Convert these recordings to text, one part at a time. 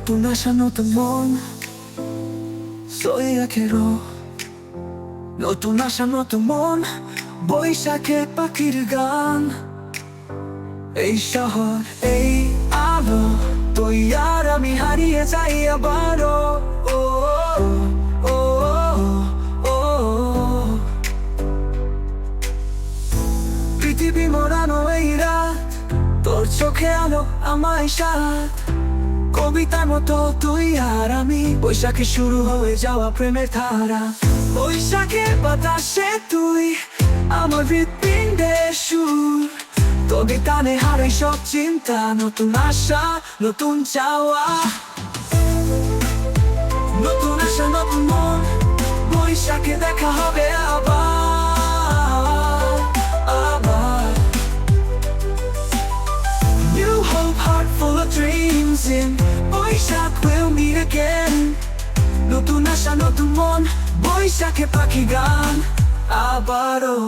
নতুন আশা নতুন মন সইয়াখেরো নতুন আশা নতুন মন বৈশাখে পাখির গান এই শহর এই আলো তুই আর আমি হারিয়ে যাই আবারও ও ও ও পৃথিবী মোড়ানো এই রাত তোর চোখে আলো আমায় সাথ কবিতার মতো তুই আর আমি বৈশাখে শুরু হয়ে যাওয়া প্রেমের ধারা বৈশাখের বাতাসে তুই আমার হৃৎপিণ্ডে সুর তোদের টানে হারাই সব চিন্তা নতুন আশা নতুন চাওয়া নতুন আশা নতুন মন বৈশাখে দেখা হবে আবার আবার New hope, heart full of dreams in Boishakh we'll meet again নতুন আশা নতুন মন বৈশাখে পাখি গান আবারও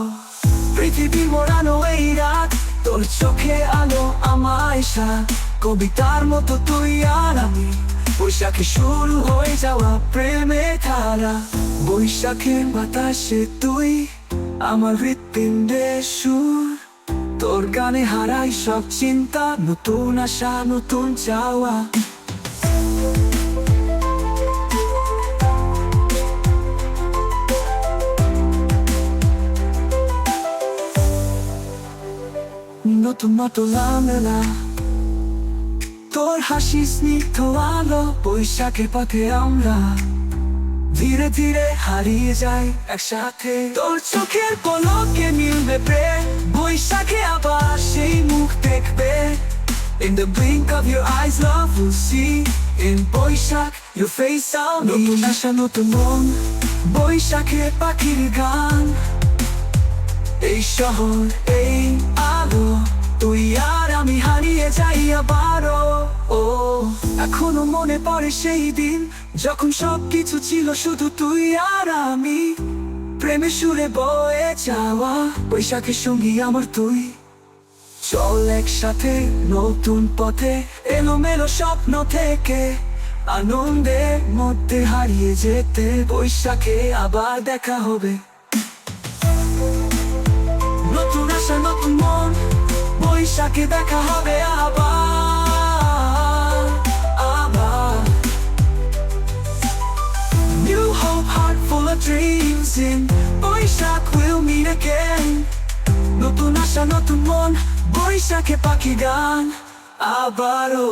পৃথিবী মোড়ানো এই রাত তোর চোখে আলো আমায় সাথ কবিতার মতো তুই আর আমি বৈশাখে শুরু হয়ে যাওয়া প্রেমের ধারা বৈশাখের বাতাসে তুই আমার হৃৎপিণ্ডে সুর তোর গানে হারাই সব চিন্তা নতুন আশা নতুন চাওয়া নতুন মেলা তোর হাসি স্নিগ্ধ আলো বৈশাখের পথে আমরা ধীরে ধীরে হারিয়ে যাই একসাথে তোর চোখের পলকে মিলবে প্রেম বৈশাখে আবার সেই মুখ দেখবে In the blink of your eyes love will see In Boishakh your face I'll meet নতুন আশা নতুন মন বৈশাখে পাখির গান এই শহর এই আলো তুই আর আমি হারিয়ে যাই আবারও ও এখনো মনে পড়ে সেই দিন যখন সবকিছু ছিল শুধু তুই আর আমি প্রেমে সুরে বয়ে যাওয়া বৈশাখের সঙ্গী আমার তুই চল একসাথে নতুন পথে এলোমেলো স্বপ্ন থেকে আনন্দের মধ্যে হারিয়ে যেতে বৈশাখে আবার দেখা হবে নতুন আশা নতুন মন বৈশাখে দেখা হবে আবার আবার New hope, heart full of dreams in Boishakh we'll meet again নতুন আশা নতুন মন বৈশাখে পাখি গান আবারও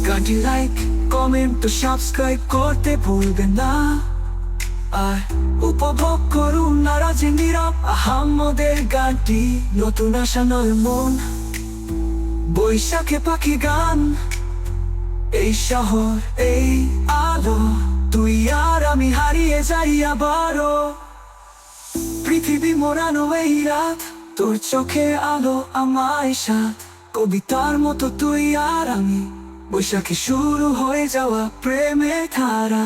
গানটি লাইক কমেন্ট ও সাবস্ক্রাইব করতে ভুলবেন না আর উপভোগ করুন নারাজে নীরব আহাম্মদের গানটি নতুন আশা নয় মন বৈশাখে পাখি গান এই শহর এই আলো তুই আর আমি হারিয়ে যাই আবারও পৃথিবী মোড়ানো এই রাত তোর চোখে আলো আমায় সাথ কবিতার মতো তুই আর আমি বৈশাখে শুরু হয়ে যাওয়া প্রেমের ধারা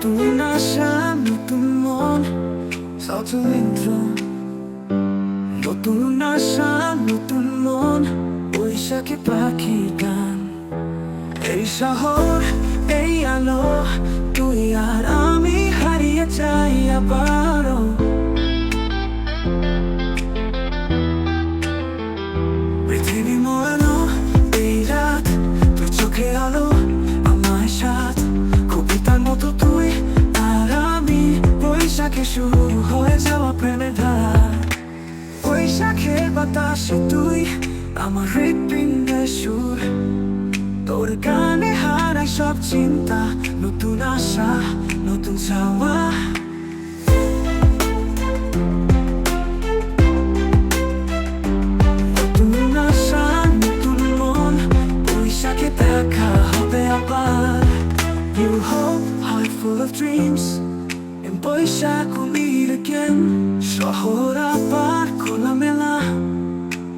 নতুন আশা নতুন মন সাউথ নতুন আশা নতুন মন বৈশাখে পাখি গান এই শহর এই আলো তুই আর আমি হারিয়ে যাই আবারও পৃথিবী মোড়ানো এই রাত তোর চোখে আলো আমায় সাথ কবিতার মতো তুই আর আমি বৈশাখে শুরু হয়ে যাওয়া প্রেমের ধারা বৈশাখের বাতাসে তুই আমার হৃৎপিণ্ডে সুর তোর গানে হারাই সব চিন্তা নতুন আশা নতুন চাওয়া নতুন আশা নতুন মন বৈশাখে দেখা হবে আবার New hope, heart full dreams in Boishakh will meet again শহর আবার খোলামেলা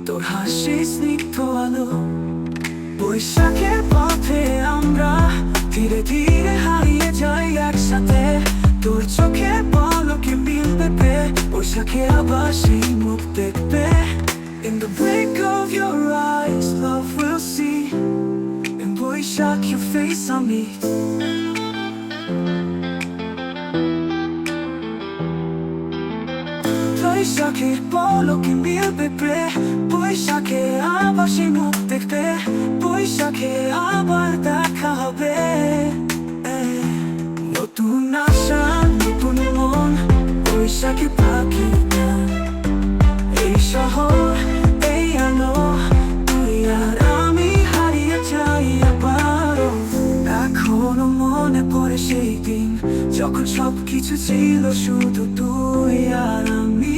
তোর হাসি স্নিগ্ধ আলো বৈশাখের পথে আমরা ধীরে ধীরে হারিয়ে যাই একসাথে তোর চোখের পলকে মিলবে বৈশাখে আবার সেই মুখ দেখবে In the break of your eyes love will see In Boishakh your face I'll meet বৈশাখের পলকে মিলবে বৈশাখে আবার সেই মুখ দেখবে বৈশাখে আবার দেখা হবে নতুন আশা নতুন মন বৈশাখে পাখি গান এই শহর এই আলো তুই আর আমি হারিয়ে যাই আবারও এখনো মনে পড়ে সেই দিন যখন সবকিছু ছিল শুধু তুই আর আমি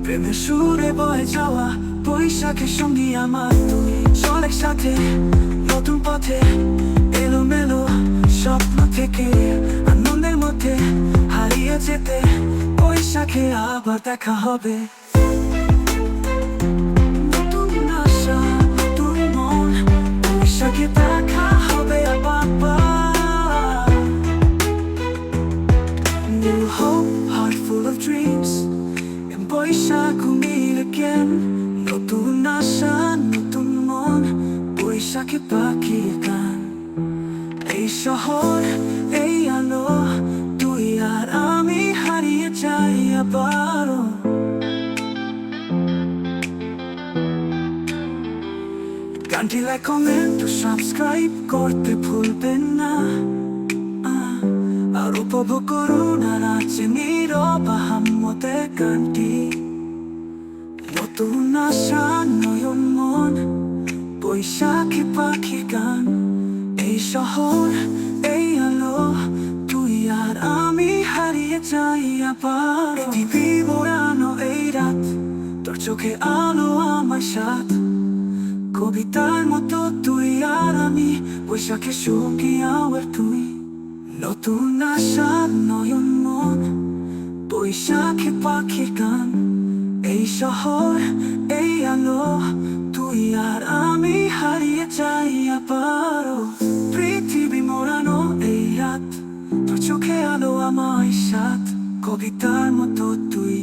প্রেমের সুরে বয়ে যাওয়া বৈশাখের সঙ্গী আমার তুই চল একসাথে নতুন পথে এলোমেলো স্বপ্ন থেকে আনন্দের মধ্যে হারিয়ে যেতে বৈশাখে আবার দেখা হবে নতুন আশা নতুন মন বৈশাখে দেখা হবে আবার New hope, heart full of dreams In Boishakh we'll meet again নতুন আশা নতুন মন বৈশাখে পাখির গান এই শহর এই আলো তুই আর আমি হারিয়ে যাই আবারও গানটি লাইক কমেন্ট ও সাবস্ক্রাইব করতে ভুলবেন না আর উপভোগ করুন আর আছে নীরব আহাম্মদের গানটি নতুন আশা নয়ন মন বৈশাখে পাখির গান এই শহর এই আলো তুই আর আমি হারিয়ে যাই আবার পৃথিবী বোড়ানো এই রাত তোর চোখে আলো আমার সাথ কবিতার মতো তুই আর আমি বৈশাখের সঙ্গী আমার তুই নতুন আশা নয়ন মন বৈশাখে পাখির গান এই শহর এই আলো তুই আর আমি হারিয়ে যাই আবারও পৃথিবী মোড়ানো এই রাত তোর চোখে আলো আমার সাথ কবিতার মতো তুই